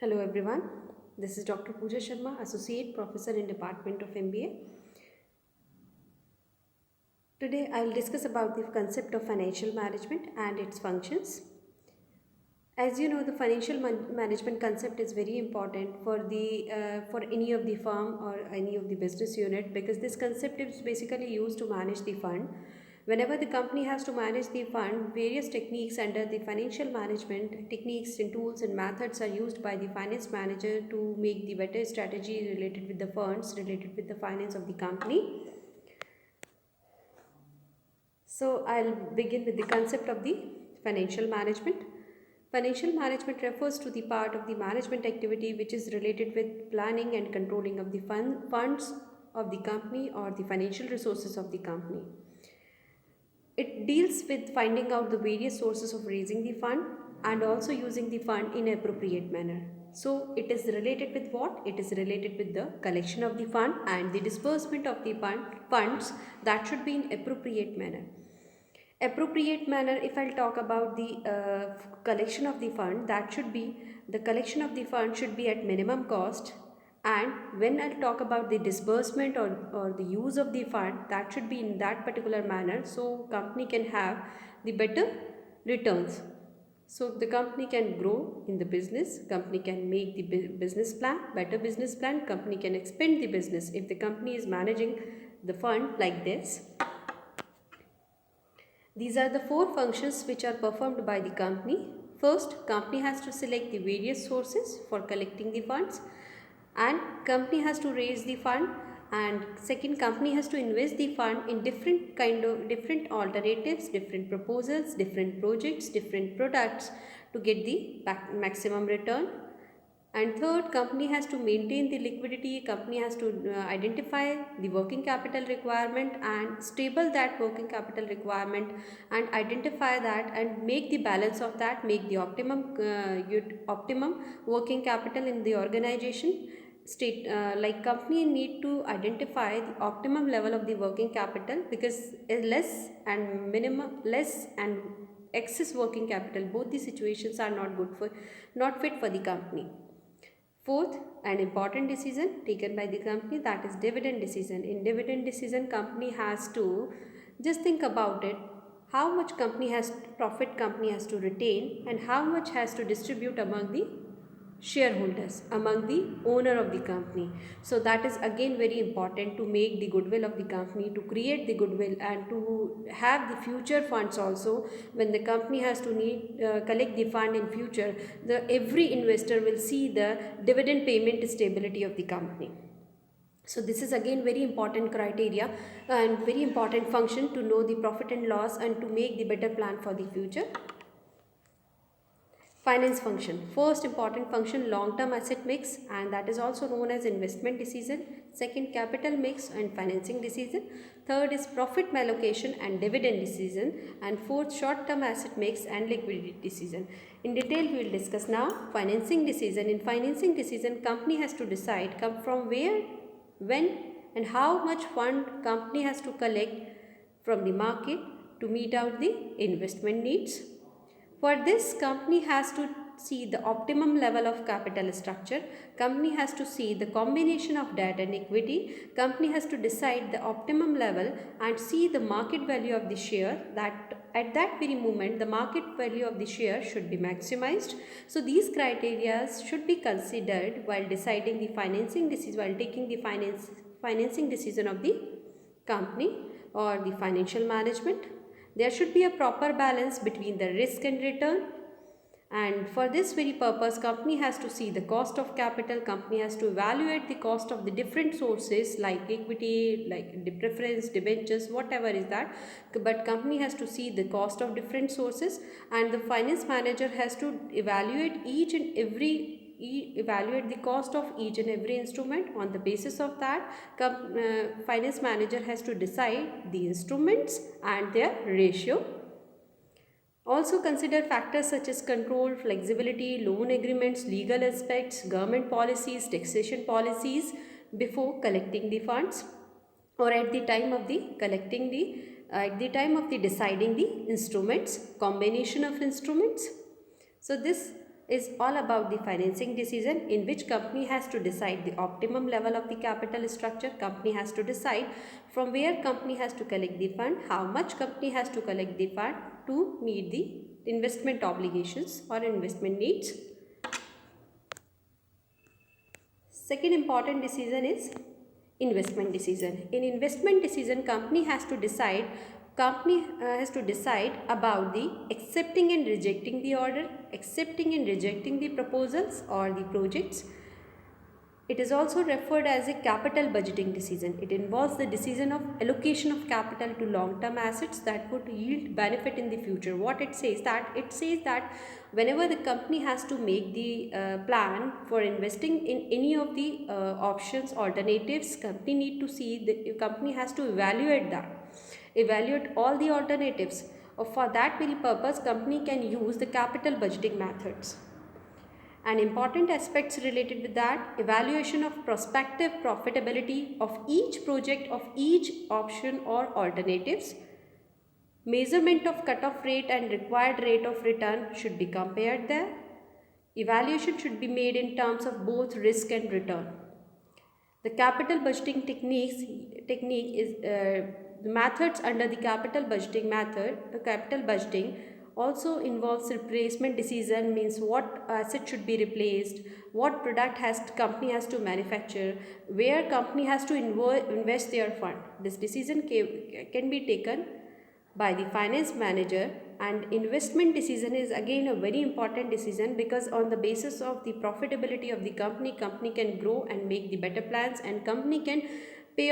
Hello everyone, this is Dr. Pooja Sharma, Associate Professor in Department of MBA. Today I will discuss about the concept of financial management and its functions. As you know, the financial management concept is very important for any of the firm or any of the business unit, because this concept is basically used to manage the fund. Whenever the company has to manage the fund, various techniques under the financial management techniques and tools and methods are used by the finance manager to make the better strategy related with the funds, related with the finance of the company. So I'll begin with the concept of the financial management. Financial management refers to the part of the management activity which is related with planning and controlling of the funds of the company or the financial resources of the company. It deals with finding out the various sources of raising the fund and also using the fund in an appropriate manner. So it is related with what? It is related with the collection of the fund and the disbursement of the funds that should be in appropriate manner. Appropriate manner, if I'll talk about the collection of the fund, that should be the collection of the fund should be at minimum cost. And when I'll talk about the disbursement or the use of the fund, that should be in that particular manner, so company can have the better returns. So the company can grow in the business, company can make the business plan, better business plan, company can expand the business if the company is managing the fund like this. These are the four functions which are performed by the company. First, company has to select the various sources for collecting the funds, and company has to raise the fund, and second, company has to invest the fund in different alternatives, different proposals, different projects, different products to get the maximum return. And third, company has to maintain the liquidity, company has to identify the working capital requirement and stable that working capital requirement and identify that and make the balance of that, make the optimum working capital in the organization. Like company need to identify the optimum level of the working capital, because less and excess working capital, both the situations are not fit for the company. Fourth, an important decision taken by the company, that is dividend decision. In dividend decision, company has to just think about it, how much profit company has to retain and how much has to distribute among the shareholders, among the owner of the company. So that is again very important to make the goodwill of the company, to create the goodwill and to have the future funds also. When the company has to collect the fund in future, the every investor will see the dividend payment stability of the company. So this is again very important criteria and very important function to know the profit and loss and to make the better plan for the future. Finance function. First important function, long-term asset mix, and that is also known as investment decision. Second, capital mix and financing decision. Third is profit allocation and dividend decision. And fourth, short-term asset mix and liquidity decision. In detail, we will discuss now financing decision. In financing decision, company has to decide from where, when and how much fund company has to collect from the market to meet out the investment needs. For this, company has to see the optimum level of capital structure. Company has to see the combination of debt and equity. Company has to decide the optimum level and see the market value of the share, that at that very moment the market value of the share should be maximized. So these criteria should be considered while deciding the financing decision, while taking the financing decision of the company or the financial management. There should be a proper balance between the risk and return, and for this very purpose company has to see the cost of capital, company has to evaluate the cost of the different sources like equity, like the preference, debentures, whatever is that, but company has to see the cost of different sources, and the finance manager has to evaluate evaluate the cost of each and every instrument. On the basis of that, finance manager has to decide the instruments and their ratio. Also consider factors such as control, flexibility, loan agreements, legal aspects, government policies, taxation policies before collecting the funds, or at the time of the deciding the instruments, combination of instruments. So this is all about the financing decision, in which company has to decide the optimum level of the capital structure. Company has to decide from where company has to collect the fund, how much company has to collect the fund to meet the investment obligations or investment needs. Second important decision is investment decision. In investment decision, company has to decide about the accepting and rejecting the order, accepting and rejecting the proposals or the projects. It is also referred as a capital budgeting decision. It involves the decision of allocation of capital to long-term assets that would yield benefit in the future. What it says that whenever the company has to make the plan for investing in any of the options, alternatives, company has to evaluate all the alternatives. For that very purpose, company can use the capital budgeting methods. And important aspects related with that: evaluation of prospective profitability of each project, of each option or alternatives. Measurement of cutoff rate and required rate of return should be compared there. Evaluation should be made in terms of both risk and return. The capital budgeting technique is the methods under the capital budgeting method. The capital budgeting also involves replacement decision, means what asset should be replaced, what product company has to manufacture, where company has to invest their fund. This decision can be taken by the finance manager. And investment decision is again a very important decision, because on the basis of the profitability of the company can grow and make the better plans, and company can pay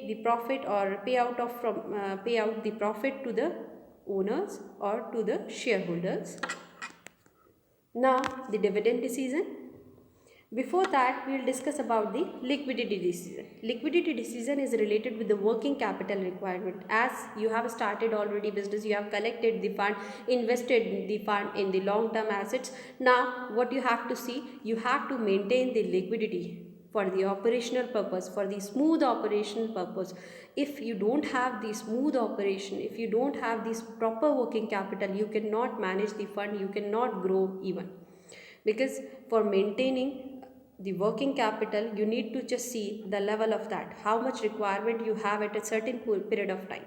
the profit or pay out the profit to the owners or to the shareholders. Now the dividend decision. Before that, we will discuss about the liquidity decision. Liquidity decision is related with the working capital requirement. As you have started already business, you have collected the fund, invested the fund in the long term assets. Now what you have to see, you have to maintain the liquidity for the operational purpose, for the smooth operational purpose. If you don't have the smooth operation, if you don't have this proper working capital, you cannot manage the fund, you cannot grow even. Because for maintaining the working capital, you need to just see the level of that, how much requirement you have at a certain period of time.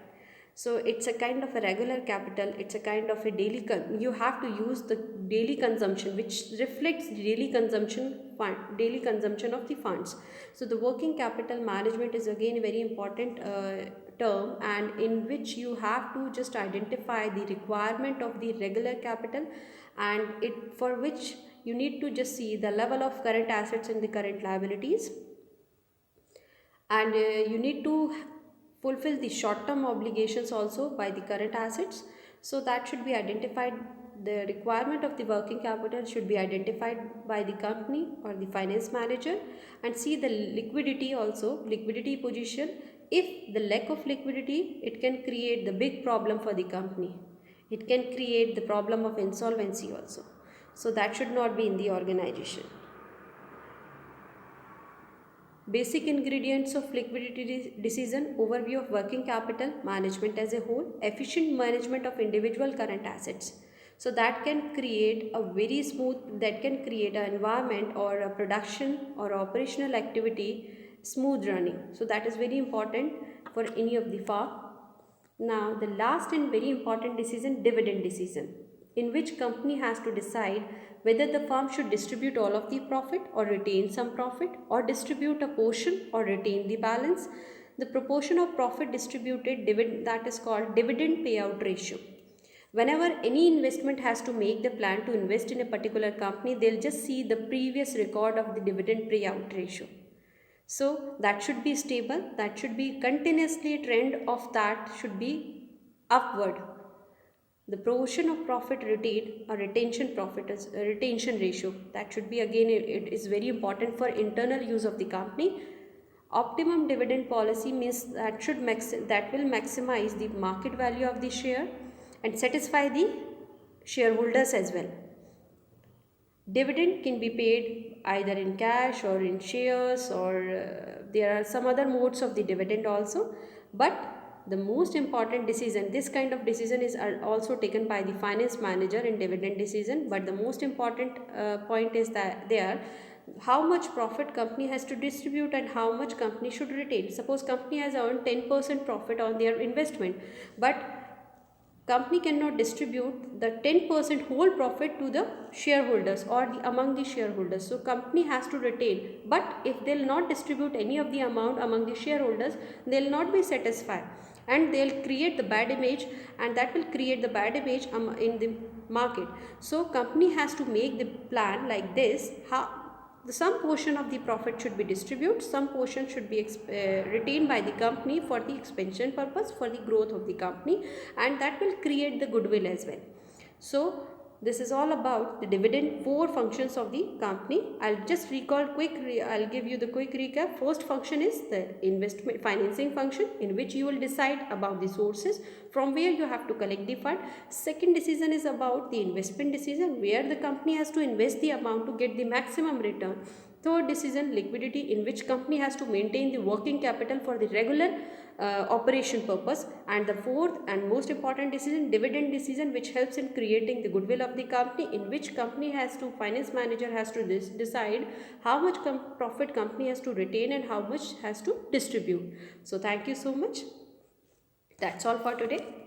So it's a kind of a regular capital, it's a kind of a daily, you have to use the daily consumption, which reflects daily consumption of the funds. So the working capital management is again a very important term, and in which you have to just identify the requirement of the regular capital, and for which you need to just see the level of current assets and the current liabilities, and you need to fulfill the short-term obligations also by the current assets. So that should be identified. The requirement of the working capital should be identified by the company or the finance manager, and see the liquidity also, liquidity position. If the lack of liquidity, it can create the big problem for the company. It can create the problem of insolvency also. So that should not be in the organization. Basic ingredients of liquidity decision: overview of working capital management as a whole, efficient management of individual current assets. So that can create a very smooth, that can create an environment or a production or operational activity smooth running. So that is very important for any of the firm. Now the last and very important decision, dividend decision, in which company has to decide whether the firm should distribute all of the profit or retain some profit, or distribute a portion or retain the balance. The proportion of profit distributed, that is called dividend payout ratio. Whenever any investment has to make the plan to invest in a particular company, they'll just see the previous record of the dividend payout ratio. So that should be stable, that should be continuously, trend of that should be upward. The proportion of profit retained or retention profit is a retention ratio, that should be, again, it is very important for internal use of the company. Optimum dividend policy means that will maximize the market value of the share and satisfy the shareholders as well. Dividend can be paid either in cash or in shares, or there are some other modes of the dividend also, but the most important decision, this kind of decision is also taken by the finance manager in dividend decision, but the most important point is that there how much profit company has to distribute and how much company should retain. Suppose company has earned 10% profit on their investment, but company cannot distribute the 10% whole profit to the shareholders or among the shareholders. So company has to retain, but if they will not distribute any of the amount among the shareholders, they will not be satisfied and they will create the bad image, and that will create the bad image in the market. So company has to make the plan like this, how some portion of the profit should be distributed, some portion should be retained by the company for the expansion purpose, for the growth of the company, and that will create the goodwill as well. So this is all about the dividend, 4 functions of the company. I'll just recall I'll give you the quick recap. First function is the investment financing function, in which you will decide about the sources from where you have to collect the fund. Second decision is about the investment decision, where the company has to invest the amount to get the maximum return. Third decision, liquidity, in which company has to maintain the working capital for the regular operation purpose. And the fourth and most important decision, dividend decision, which helps in creating the goodwill of the company, in which company has to, finance manager has to decide how much profit company has to retain and how much has to distribute. So thank you so much. That's all for today.